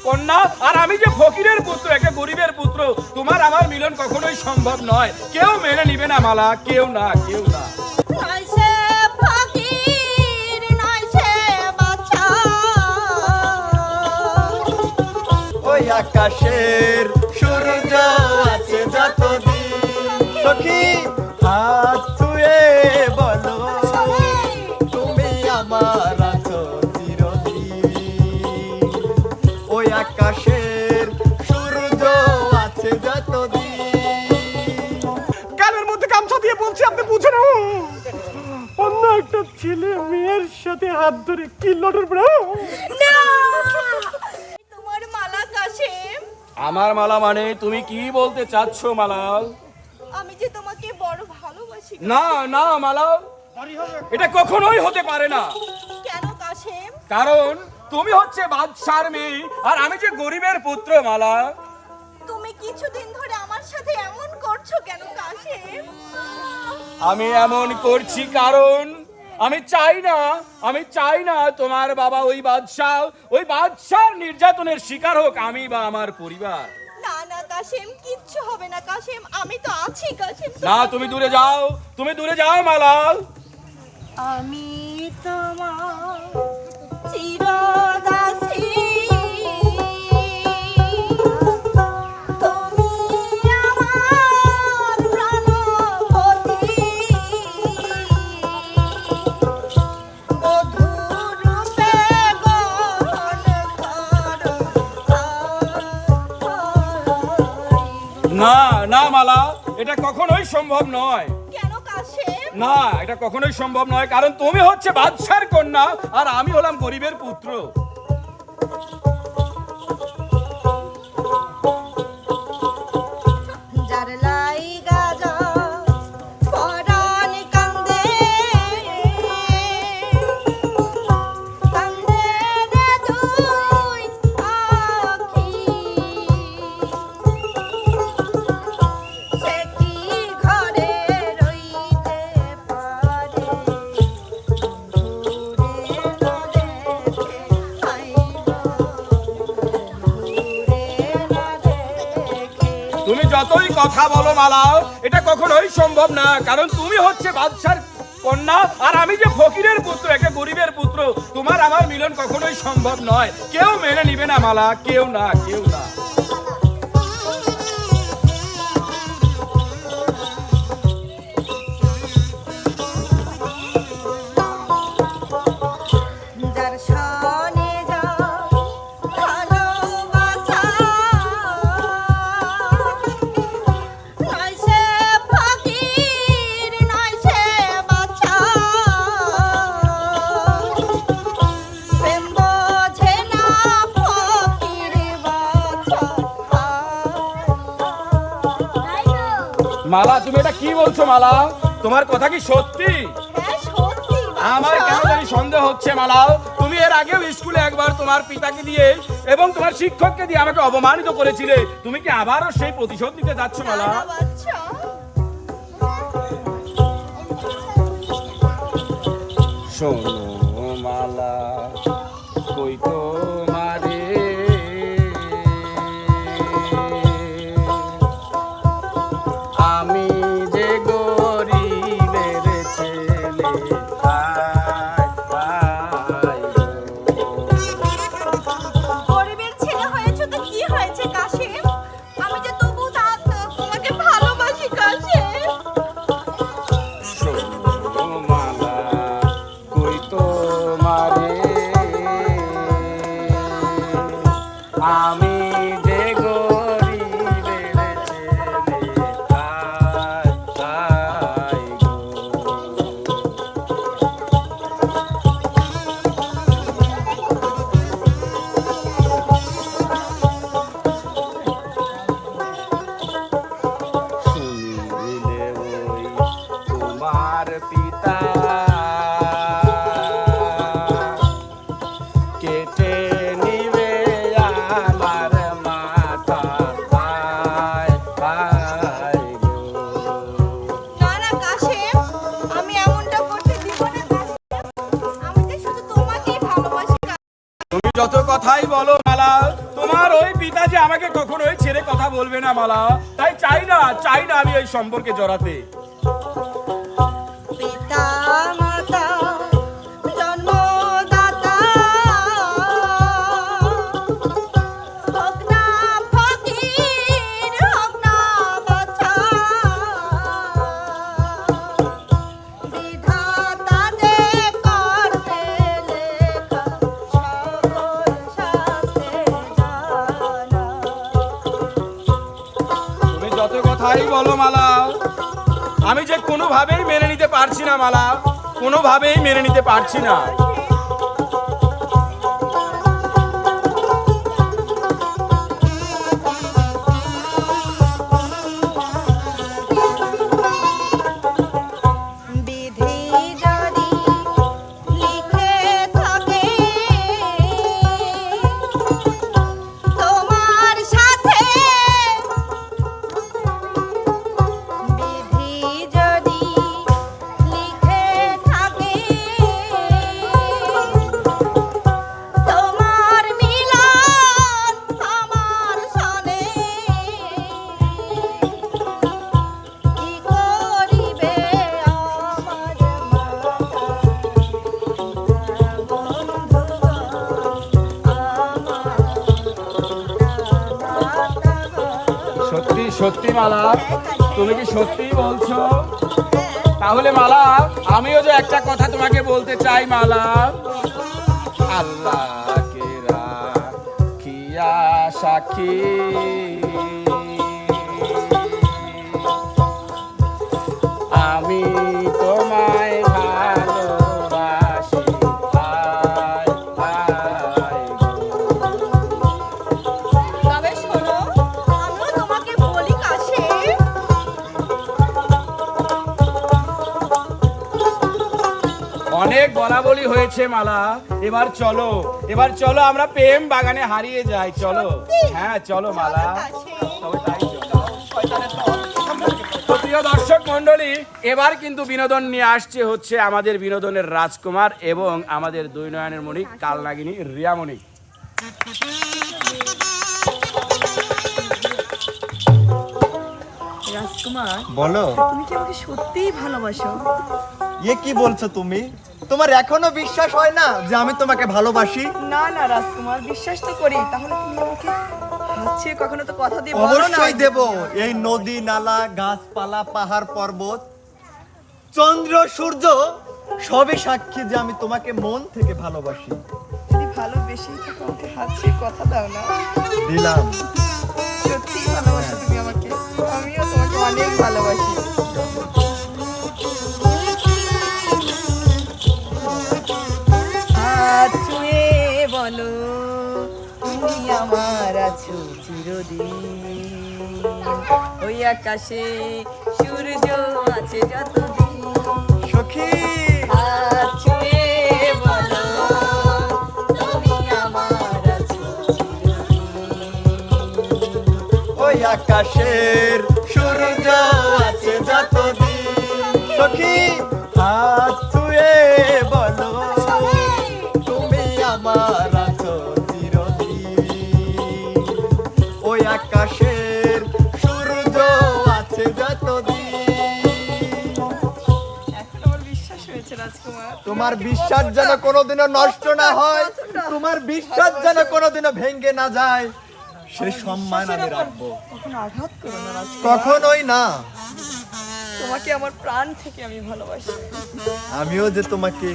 কন্যা আর আমি যে ফকিরের পুত্র, একটা গরিবের পুত্র, তোমার আমার মিলন কখনোই সম্ভব নয়। কেউ মেনে নিবে না মালা, কেউ না, কেউ না। নয় সে ফকির, নয় সে বাদশা। ওই আকাশের সূর্য আছে যতদিন, সখী হাত ছুঁয়ে বলো তুমি আমার আছো চিরদিন। ওই আকাশের সূর্য আছে যতদিন। গানের মধ্যে গামছা দিয়ে বলছি, আপনি বুঝে না? অন্য একটা ছেলে মেয়ের সাথে হাত ধরে কি লড়র বড়। না, তোমার মালা কাশেম। আমার মালা মানে তুমি কি বলতে চাচ্ছ মালা? আমি যে তোমাকে বড় ভালোবাসি। না না মালা, এটা কখনোই হতে পারে না। কেন কাশেম? কারণ তুমি হচ্ছে বাদশার মেয়ে আর আমি যে গরিবের পুত্র মালা। তুমি কিছুদিন ধরে আমার সাথে এমন করছো কেন কাশেম? আমি এমন করছি কারণ আমি চাই না তোমার বাবা ওই বাদশার নির্যাতনের শিকার হোক আমি বা আমার পরিবার। না না কাশেম, কিচ্ছু হবে না কাশেম, আমি তো আছি কাশেম। না, তুমি দূরে যাও মালা। আমি তোমার চিরদাসী, তুমি আমার প্রাণপতি, বধূরূপে গ্রহণ করো। না না মালা, এটা কখনোই সম্ভব নয়। কেন কাশেম? না, এটা কখনোই সম্ভব নয়, কারণ তুমি হচ্ছে বাদশার কন্যা আর আমি হলাম গরিবের পুত্র। যার লাইগা যা পরাণ কান্দে, কান্দে রে দুই আখি, সে কি ঘরে রইতে পারে, ঘুরে না দেখে আইব, ঘুরে না দেখে। তুমি যতই কথা বলো মালা, এটা কখনোই সম্ভব না, কারণ তুমি হচ্ছে বাদশার কন্যা আর আমি যে ফকিরের পুত্র, একটা গরিবের পুত্র, তোমার আমার মিলন কখনোই সম্ভব নয়। কেউ মেনে নিবে না মালা, কেউ না, কেউ না। যার সনে যা ভালোবাসা, নয় সে ফকির, নয় সে বাদশা। প্রেম বোঝে না ফকির বাদশা। মালা, তুমি এটা কি বলছো মালা? তোমার কথা কি সত্যি? হ্যাঁ সত্যি আমার বাদশা। কেন জানি সন্দেহ হচ্ছে মালা। তুমি এর আগেও স্কুলে একবার তোমার পিতাকে দিয়ে এবং তোমার শিক্ষককে দিয়ে আমাকে অপমানিত করেছিলে, তুমি কি আবারও সেই প্রতিশোধ নিতে যাচ্ছ মালা? না বাদশা। শোনো মালা, কই তোমারে আমি যে গরিবের ছেলে, গরিবের ছেলে হয়েছে তো কি হয়েছে কাশেম? আমি যে তবু তোমাকে ভালোবাসি কাশেম। শোনো মালা, কই তোমারে আমি যে গরিবের ছেলে, তাই শুনিলে ওই তোমার পিতা কেটে নিবে আমার পিতা যে আমাকে কখনোই ছেড়ে কথা বলবে না মালা, তাই চাই না আমি এই সম্পর্কে জড়াতে। পিতা মাতা জন্মদাতা হোক না ফকির হোক না বাছা, বিধাতা যে করবে লেখা সকল শাস্ত্রে জানা। তুমি যত কথাই বলো মালা, আমি যে কোনোভাবেই মেনে নিতে পারছি না মালা, কোনোভাবেই মেনে নিতে পারছি না। বিধি যদি লিখে থাকে তোমার সাথে, বিধি যদি লিখে থাকে তোমার মিলন আমার সনে, কি করিবে আমার সত্যি সত্যি মালা, তুমি কি সত্যি বলছো? তাহলে মালা আমিও যে একটা কথা তোমাকে বলতে চাই মালা। আল্লাহ কে রাখিয়া সাক্ষী, আমি তোমায় ভালোবাসি, আয়, আয় গো। তবে শোনো, আমিও তোমাকে বলি কাশিম, অনেক বলা বলি হয়েছে মালা, এবার চলো আমরা প্রেম বাগানে হারিয়ে যাই। চলো, হ্যাঁ চলো মালা, তবে তাই চলো। তো প্রিয় দর্শক মন্ডলী, এবার কিন্তু বিনোদন নিয়ে আসছে হচ্ছে আমাদের বিনোদনের রাজকুমার এবং আমাদের দুই নয়নের মণি কালনাগিনী রিয়ামণি। রাজকুমার, বলো, তুমি কি আমাকে সত্যিই ভালোবাসো? এ কি বলছো তুমি? তোমার এখনো বিশ্বাস হয় না যে আমি তোমাকে ভালোবাসি? না না রাজকুমার, বিশ্বাস তো করি। তাহলে তুমি আমাকে হাত ছেড়ে কখনো তো কথা দিয়ে বলো না। অবশ্যই দেব। এই নদী নালা গাছপালা পাহাড় পর্বত চন্দ্র সূর্য সবই সাক্ষী যে আমি তোমাকে মন থেকে ভালোবাসি। যদি ভালোবেসেই থাকো আমাকে হাত ছেড়ে কথা দাও না। দিলাম। সত্যিই ভালোবাসো তুমি আমাকে? আমিও তোমাকে অনেক ভালোবাসি। হাত ছুঁয়ে বলো তুমি আমার আছো চিরদিন, ওই আকাশে সূর্য আছে যতদিন। সখী, হাত ছুঁয়ে বলো তুমি আমার আছো চিরদিন, ওই আকাশের সূর্য আছে যতদিন। সখী, হাত ছুঁয়ে বলো তুমি আমার আছো চিরদিন। ওই আকাশের সূর্য আছে যতদিন। এখন আমার বিশ্বাস হয়েছে রাজকুমার। তোমার বিশ্বাস যেন কোনোদিনও নষ্ট না হয়, তোমার বিশ্বাস যেন কোনোদিনও ভেঙে না যায়, সে সম্মান আমি রাখবো। কখনো আঘাত করো না রাজকুমার। কখনোই না। তোমাকে আমার প্রাণ থেকে আমি ভালোবাসি। আমিও যে তোমাকে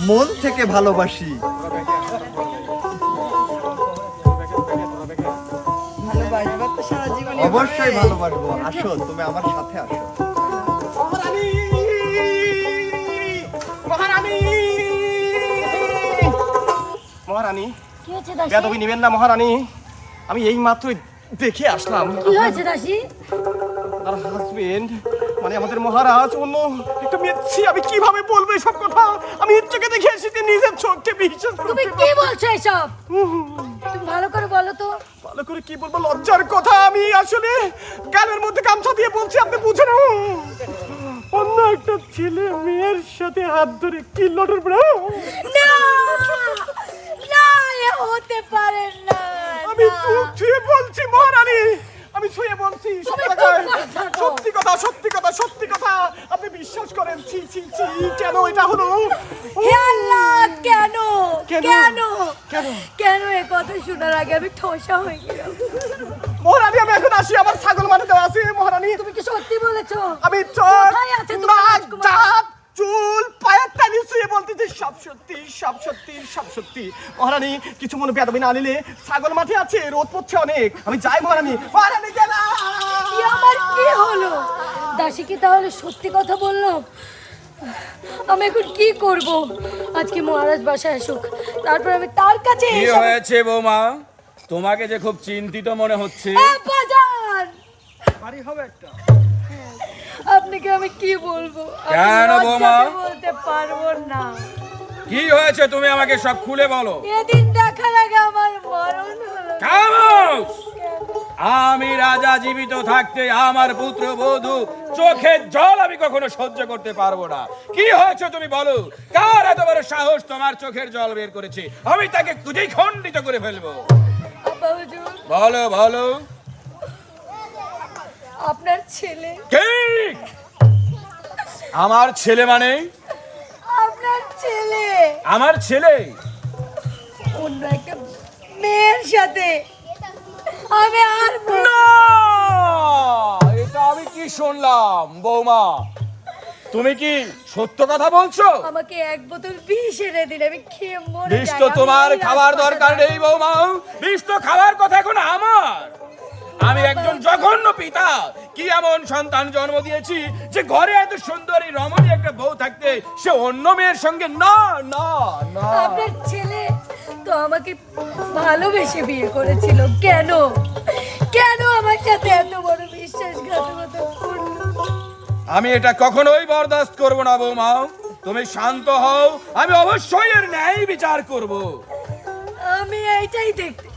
মন থেকে ভালোবাসি। ভালোবাসবা তো সারা জীবন। অবশ্যই ভালোবাসবো। আসো, তুমি আমার সাথে আসো। মহারানী, মহারানী, মহারানী, কি হয়েছে দাসী? বেদবি নিবেন না মহারানী। আমি এই মাত্রই দেখে আসলাম কি হয়েছে দাসী? আর হাজবেন্ড মানে আমাদের মহারাজ অন্য একটা মেয়ে। ছি, আমি কিভাবে বলবো এসব কথা? আমি এর চোখে দেখে এসেছি, নিজের চোখকে বিশ্বাস তুমি করতে কি বলছো এসব? তুমি ভালো করে বলো তো। ভালো করে কি বলবো, লজ্জার কথা। আমি আসলে গালের মধ্যে গামছা দিয়ে বলছি, আপনি বুঝেন। অন্য একটা ছেলে মেয়ের সাথে হাত ধরে কি লড়র না না, এ হতে পারে না। আমি চুপ ছুঁয়ে বলছি মহারানী, আমি ছুঁয়ে বলছি তুমি চুপ করে থাকো। সত্যি কথা, সত্যি কথা, সত্যি কথা। আপনি বিশ্বাস করেন? ছি ছি ছি, কেন এটা হলো? হে আল্লাহ, কেন কেন? কেন কেন? কেন এ কথা শোনার আগে আমি ঠোসা হয়ে গেলাম। মহারানী আমি এখন আসি, আমার ছাগল মানে দেওয়া আছে মহারানী। তুমি কি সত্যি বলেছো? আমি চোখ, কোথায় আছে তোমার নাক, রাজকুমার? দাঁত, চুল, পায়ের টানি ছুঁয়ে বলতেছি সব সত্যি, সব সত্যি, সব সত্যি। মহারানী কিছু মনে বেদবি না নিলে, ছাগল মাঠে আছে, রোদ পড়ছে অনেক, আমি যাই মহারানী। মহারানী গেলাম। কি আমার কি হলো? দাসী কি তাহলে সত্যি কথা বললো? আমি এখন কি করব? আজকে মহারাজ বাসায় আসুক, তারপর আমি তার কাছে কি এসব- হয়েছে বৌমা? তোমাকে যে খুব চিন্তিত মনে হচ্ছে। এ বাজান! বাড়ি হবে একটা। আপনাকে আমি কি বলবো? আমি কেন লজ্জাতে বৌমা? বলতে পারবো না। কি হয়েছে তুমি আমাকে সব খুলে বলো। এদিন দেখার আগে আমার মরণ হলো। খামোশ! আমি রাজা জীবিত থাকতে আমার পুত্র বধূ চোখের জল আমি কখনো সহ্য করতে পারবো না। কি হয়েছে তুমি বলো? কার এত বড় সাহস তোমার চোখের জল বের করেছে? আমি তাকে খুঁজেই খণ্ডিত করে ফেলবো। আব্বা হুজুর, বলো বলো। আপনার ছেলে, কি? আমার ছেলে মানে? আপনার ছেলে আমার ছেলে? অন্য একটা মেয়ের সাথে। আমি আর না! এটা আমি কি শুনলাম বৌমা? তুমি কি সত্য কথা বলছো? আমাকে এক বোতল বিষ এনে দিন, আমি খেয়ে মরে বিষ যাই। তো আমি তোমার এই খাবার রাজপ্রাসাদে- দরকার নেই বৌমা। বিষ তো খাওয়ার কথা এখন আমার। আমি একজন জঘন্য পিতা। কি এমন সন্তান জন্ম দিয়েছি যে ঘরে এত সুন্দরী রমণী একটা বউ থাকতে সে অন্য মেয়ের সঙ্গে না না না। আপনার ছেলে তো আমাকে ভালোবেসে বিয়ে করেছিল, কেন কেন আমার সাথে এত বড় বিশ্বাসঘাতকতা করলো? আমি এটা কখনোই বরদাস্ত করব না বৌমা। তুমি শান্ত হও, আমি অবশ্যই এর ন্যায় বিচার করব। আমি এইটাই দেখতে